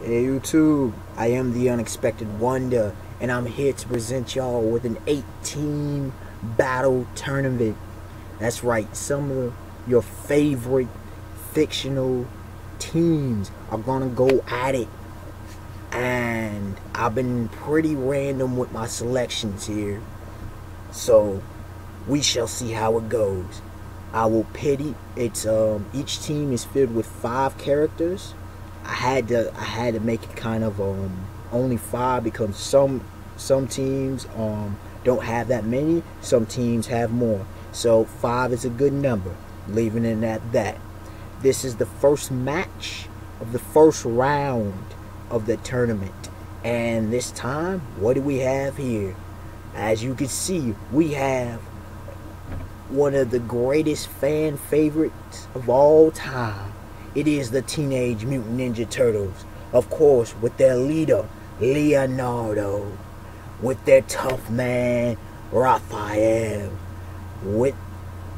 Hey YouTube, I am the Unexpected Wonder, and I'm here to present y'all with an 18 battle tournament. That's right, some of your favorite fictional teams are gonna go at it. And I've been pretty random with my selections here, so we shall see how it goes. I will pity it's each team is filled with 5 characters. I had to make it kind of only 5 because some teams don't have that many, some teams have more. So 5 is a good number, leaving it at that. This is the first match of the first round of the tournament, and this time, what do we have here? As you can see, we have one of the greatest fan favorites of all time. It is the Teenage Mutant Ninja Turtles, of course, with their leader, Leonardo, with their tough man, Raphael, with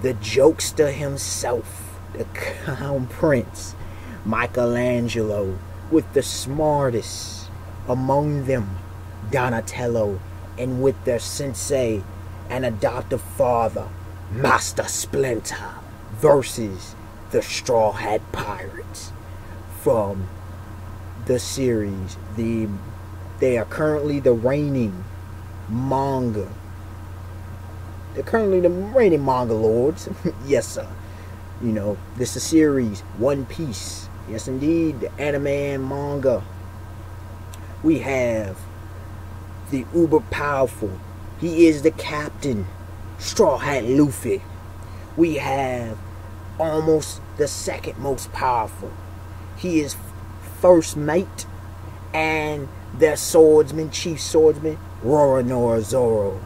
the jokester himself, the Clown Prince, Michelangelo, with the smartest among them, Donatello, and with their sensei and adoptive father, Master Splinter, versus the Straw Hat Pirates from the series. They are currently the reigning manga. They're currently the reigning manga lords. Yes, sir. You know, this is a series, One Piece. Yes, indeed, the anime and manga. We have the uber powerful. He is the captain, Straw Hat Luffy. We have almost the second most powerful. He is first mate and their swordsman, chief swordsman, Roronoa Zoro.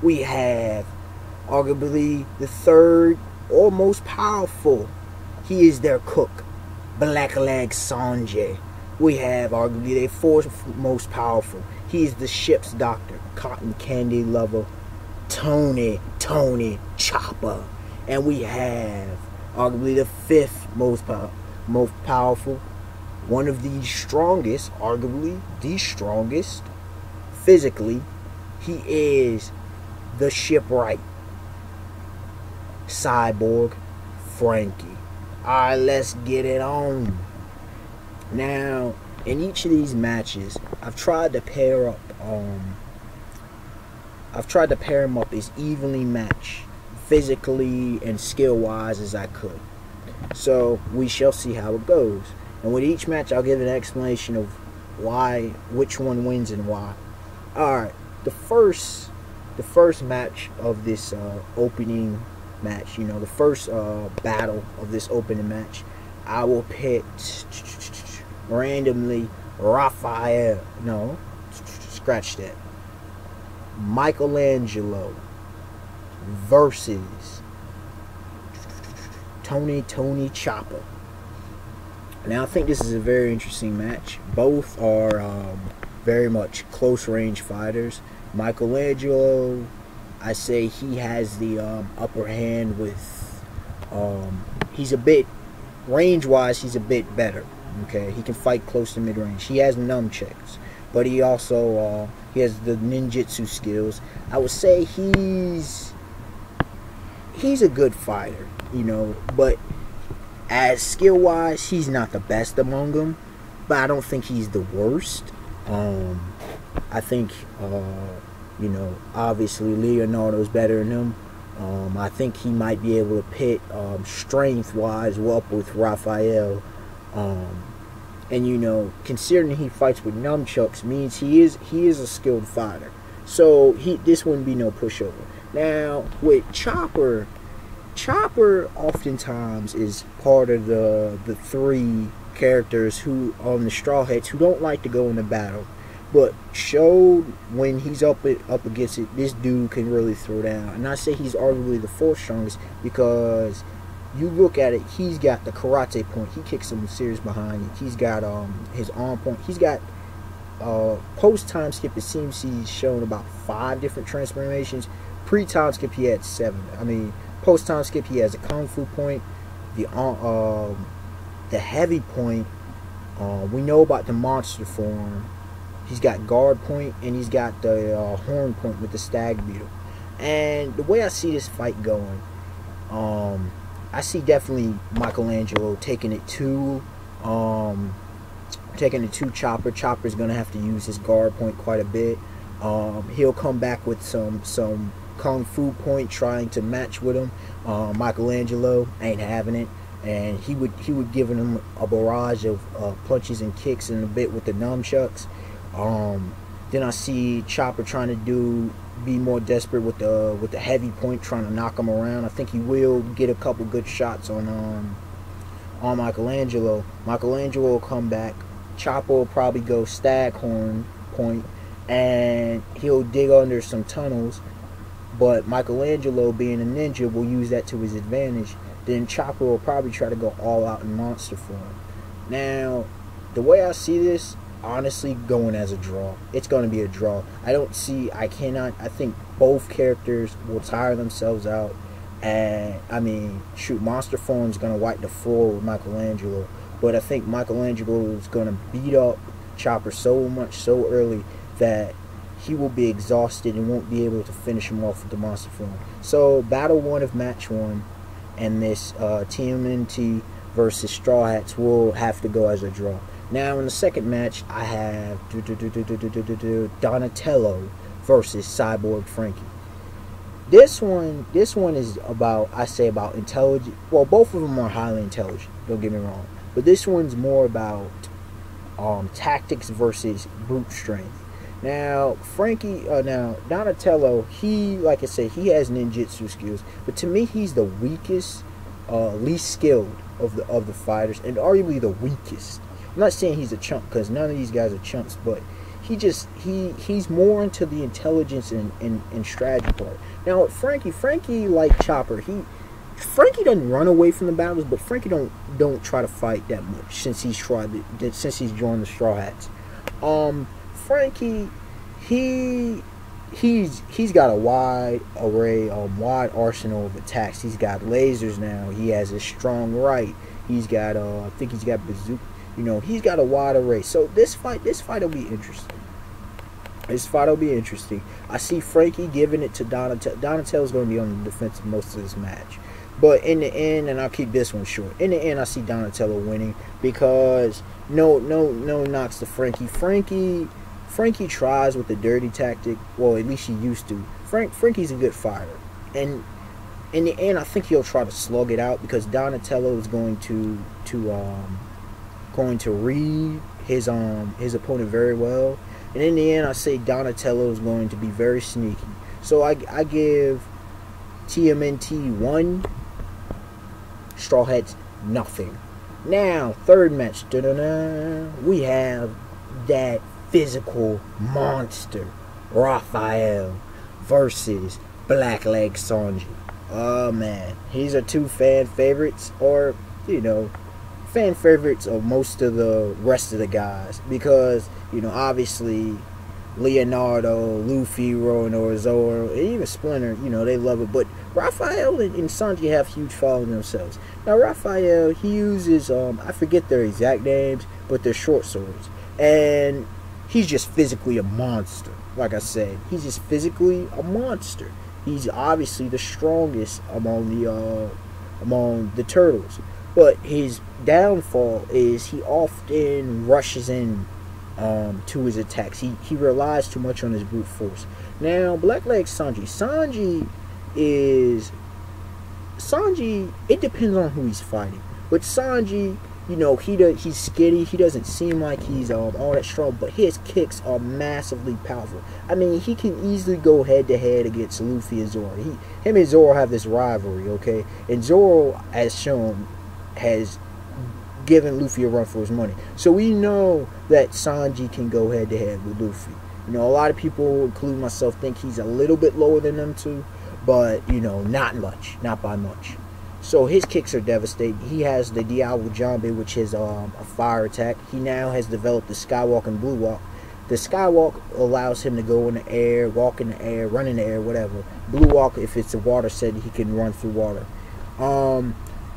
We have arguably the third or most powerful. He is their cook, Blackleg Sanjay. We have arguably their fourth most powerful. He is the ship's doctor, cotton candy lover, Tony Chopper. And we have arguably the fifth most powerful, one of the strongest, arguably the strongest physically. He is the shipwright, Cyborg Frankie. Alright, let's get it on. Now, in each of these matches, I've tried to pair them up as evenly matched physically and skill wise as I could. So we shall see how it goes. And with each match I'll give an explanation of which one wins and why. Alright, the first match of this opening match, you know, the first battle of this opening match, I will pit randomly Michelangelo versus Tony Chopper. Now I think this is a very interesting match. Both are very much close range fighters. Michelangelo, I say he has the upper hand with he's a bit range wise, he's a bit better. Okay, he can fight close to mid range. He has nunchucks, but he also he has the ninjutsu skills. I would say he's a good fighter, you know, but as skill wise, he's not the best among them, but I don't think he's the worst. I think you know, obviously Leonardo's better than him. I think he might be able to pit strength wise up with Raphael. And you know, considering he fights with nunchucks means he is a skilled fighter. So this wouldn't be no pushover. Now with Chopper oftentimes is part of the 3 characters who on the Straw Hats who don't like to go into battle, but showed when he's up against it, this dude can really throw down. And I say he's arguably the 4th strongest because you look at it, he's got the karate point. He kicks some serious behind it. He's got his arm point. He's got post time skip. It seems he's shown about 5 different transformations. Pre time skip he had 7. I mean, post time skip he has a kung fu point, the heavy point, We know about the monster form. He's got guard point and he's got the horn point with the stag beetle. And the way I see this fight going, I see definitely Michelangelo taking it to Chopper. Chopper's gonna have to use his guard point quite a bit. He'll come back with some kung fu point trying to match with him. Michelangelo ain't having it, and he would give him a barrage of punches and kicks in a bit with the nunchucks. Then I see Chopper trying to be more desperate with the heavy point, trying to knock him around. I think he will get a couple good shots on Michelangelo. Michelangelo will come back. Chopper will probably go staghorn point, and he'll dig under some tunnels. But Michelangelo, being a ninja, will use that to his advantage. Then Chopper will probably try to go all out in monster form. Now, the way I see this, honestly, going as a draw. It's going to be a draw. I think both characters will tire themselves out. And, I mean, shoot, monster form is going to wipe the floor with Michelangelo. But I think Michelangelo is going to beat up Chopper so much so early that he will be exhausted and won't be able to finish him off with the monster form. So, battle 1 of match 1 and this TMNT versus Straw Hats will have to go as a draw. Now, in the second match, I have Donatello versus Cyborg Frankie. This one is about intelligent. Well, both of them are highly intelligent. Don't get me wrong, but this one's more about tactics versus brute strength. Now, Donatello, like I said, he has ninjutsu skills, but to me, he's the weakest, least skilled of the fighters, and arguably the weakest. I'm not saying he's a chump, because none of these guys are chumps, but he's more into the intelligence and strategy part. Now, Frankie like Chopper, Frankie doesn't run away from the battles, but Frankie don't try to fight that much since he's joined the Straw Hats. Frankie, he's got a wide arsenal of attacks. He's got lasers now. He has a strong right. He's got I think he's got bazooka. You know, he's got a wide array. So this fight will be interesting. I see Frankie giving it to Donatello. Donatello's going to be on the defensive most of this match. But in the end, and I'll keep this one short, in the end, I see Donatello winning because no knocks to Frankie. Frankie tries with the dirty tactic. Well, at least he used to. Frankie's a good fighter. And in the end, I think he'll try to slug it out because Donatello is going to read his opponent very well. And in the end, I say Donatello is going to be very sneaky. So I give TMNT 1, Straw Hats nothing. Now, third match, we have that physical monster, Raphael versus Blackleg Sanji. Oh man, these are two fan favorites, or fan favorites of most of the rest of the guys, because obviously Leonardo, Luffy, Roronoa, Zoro, and even Splinter, they love it. But Raphael and Sanji have huge following themselves. Now Raphael, he uses I forget their exact names, but they're short swords, and he's just physically a monster. Like I said, he's just physically a monster. He's obviously the strongest among the turtles. But his downfall is he often rushes in to his attacks. He relies too much on his brute force. Now, Blackleg Sanji. It depends on who he's fighting. But Sanji, he's skinny. He doesn't seem like he's all that strong, but his kicks are massively powerful. I mean, he can easily go head to head against Luffy and Zoro. Him and Zoro have this rivalry, okay? And Zoro, as shown, has given Luffy a run for his money. So we know that Sanji can go head to head with Luffy. A lot of people, including myself, think he's a little bit lower than them two, but not much, not by much. So his kicks are devastating. He has the Diabo Jambe, which is a fire attack. He now has developed the Skywalk and Blue Walk. The Skywalk allows him to go in the air, walk in the air, run in the air, whatever. Blue Walk, if it's a water set, he can run through water.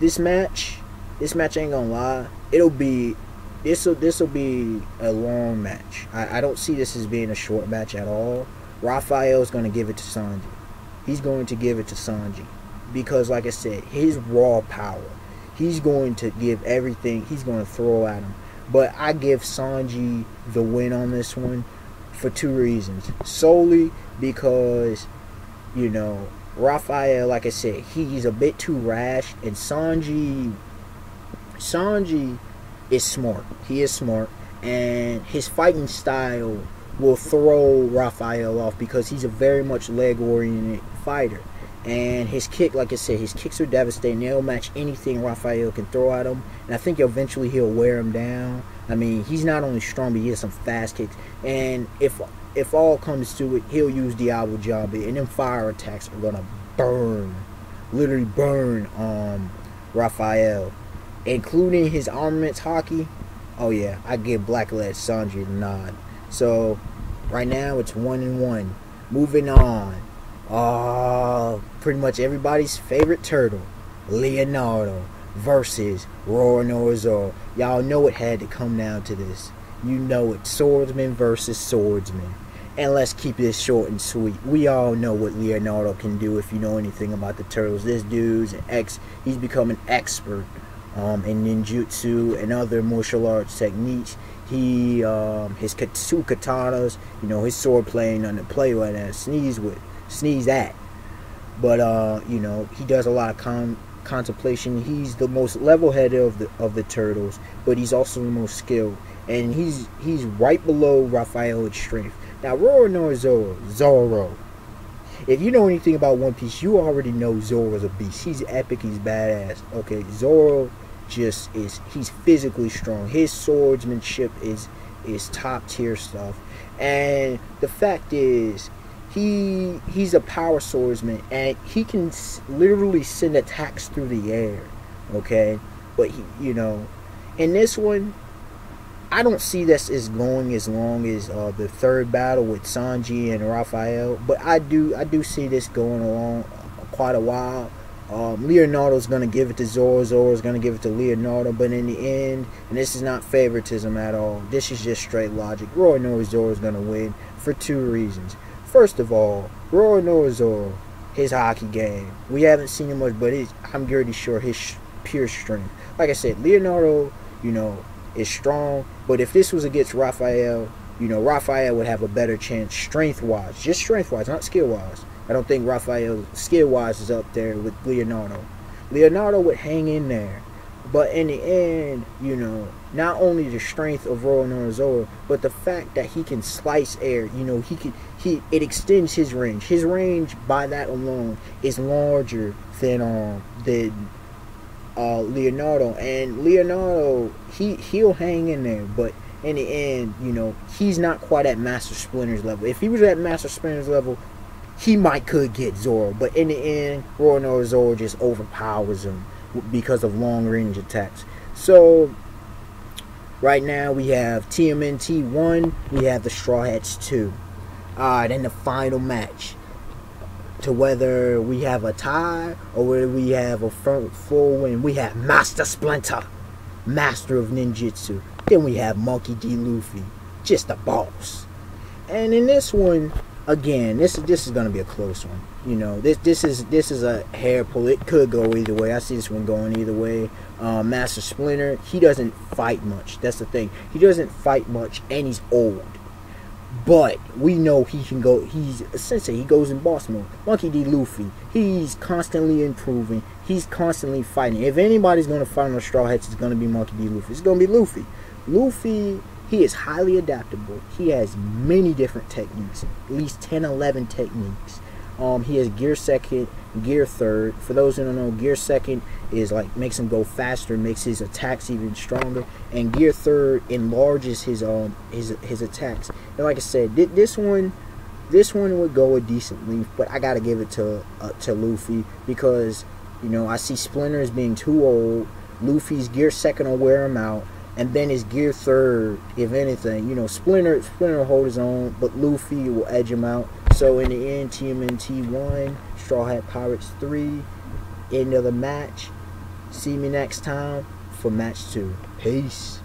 This match ain't gonna lie. It'll be This'll be a long match. I don't see this as being a short match at all. Raphael's gonna give it to Sanji. He's going to give it to Sanji because, like I said, his raw power. He's going to give everything. He's going to throw at him. But I give Sanji the win on this one for two reasons. Solely because, you know, Raphael, like I said, he's a bit too rash, and Sanji is smart. He is smart, and his fighting style will throw Raphael off because he's a very much leg-oriented fighter. And his kick, like I said, his kicks are devastating. They'll match anything Raphael can throw at him. And I think eventually he'll wear him down. I mean, he's not only strong, but he has some fast kicks. And if all comes to it, he'll use Diablo Jambe. And them fire attacks are going to burn, literally burn Raphael. Including his armaments hockey. Oh yeah, I give Blacklead Sanji the nod. So, right now it's 1-1. Moving on. Pretty much everybody's favorite turtle, Leonardo versus Roronoa. Y'all know it had to come down to this. You know it. Swordsman versus swordsman. And let's keep this short and sweet. We all know what Leonardo can do if you know anything about the turtles. This dude's he's become an expert in ninjutsu and other martial arts techniques. He his two katanas, you know, his sword playing on the play like that, sneeze at. But you know, he does a lot of contemplation. He's the most level-headed of the turtles, but he's also the most skilled, and he's right below Raphael in strength. Now, Roronoa Zoro. If you know anything about One Piece, you already know Zoro's a beast. He's epic. He's badass. Okay, Zoro he's physically strong. His swordsmanship is top tier stuff, and the fact is he's a power swordsman, and he can literally send attacks through the air. Okay, but you know, in this one, I don't see this as going as long as the third battle with Sanji and Raphael, but I do see this going along quite a while. Leonardo's going to give it to Zoro. Zoro's going to give it to Leonardo. But in the end, and this is not favoritism at all, this is just straight logic, Zoro's going to win for two reasons. First of all, Zoro, his hockey game. We haven't seen him much, but I'm pretty sure his pure strength. Like I said, Leonardo, you know, is strong. But if this was against Raphael, you know, Raphael would have a better chance strength-wise. Just strength-wise, not skill-wise. I don't think Raphael, skill-wise, is up there with Leonardo. Leonardo would hang in there. But in the end, you know, not only the strength of Roronoa, but the fact that he can slice air. You know, it extends his range. His range, by that alone, is larger than Leonardo. And Leonardo, he'll hang in there. But in the end, you know, he's not quite at Master Splinter's level. If he was at Master Splinter's level, he could get Zoro, but in the end, Roronoa just overpowers him because of long-range attacks. So, right now we have TMNT 1, we have the Straw Hats 2. Alright, and the final match. To whether we have a tie or whether we have a full win, we have Master Splinter, Master of Ninjutsu. Then we have Monkey D. Luffy, just a boss. And in this one, again, this is gonna be a close one. You know, this is a hair pull. It could go either way. I see this one going either way. Master Splinter, he doesn't fight much. That's the thing. He doesn't fight much, and he's old. But we know he can go. He's a sensei. He goes in boss mode. Monkey D. Luffy, he's constantly improving. He's constantly fighting. If anybody's gonna fight on the Straw Hats, it's gonna be Monkey D. Luffy. It's gonna be Luffy. Luffy. He is highly adaptable. He has many different techniques, at least 10, 11 techniques. He has gear second, gear third. For those who don't know, gear second is like makes him go faster, makes his attacks even stronger, and gear third enlarges his attacks. And like I said, this one would go a decent length, but I gotta give it to Luffy because, you know, I see Splinter as being too old. Luffy's gear second will wear him out. And then his gear third, if anything, you know, Splinter will hold his own, but Luffy will edge him out. So in the end, TMNT 1, Straw Hat Pirates 3, end of the match. See me next time for match 2. Peace.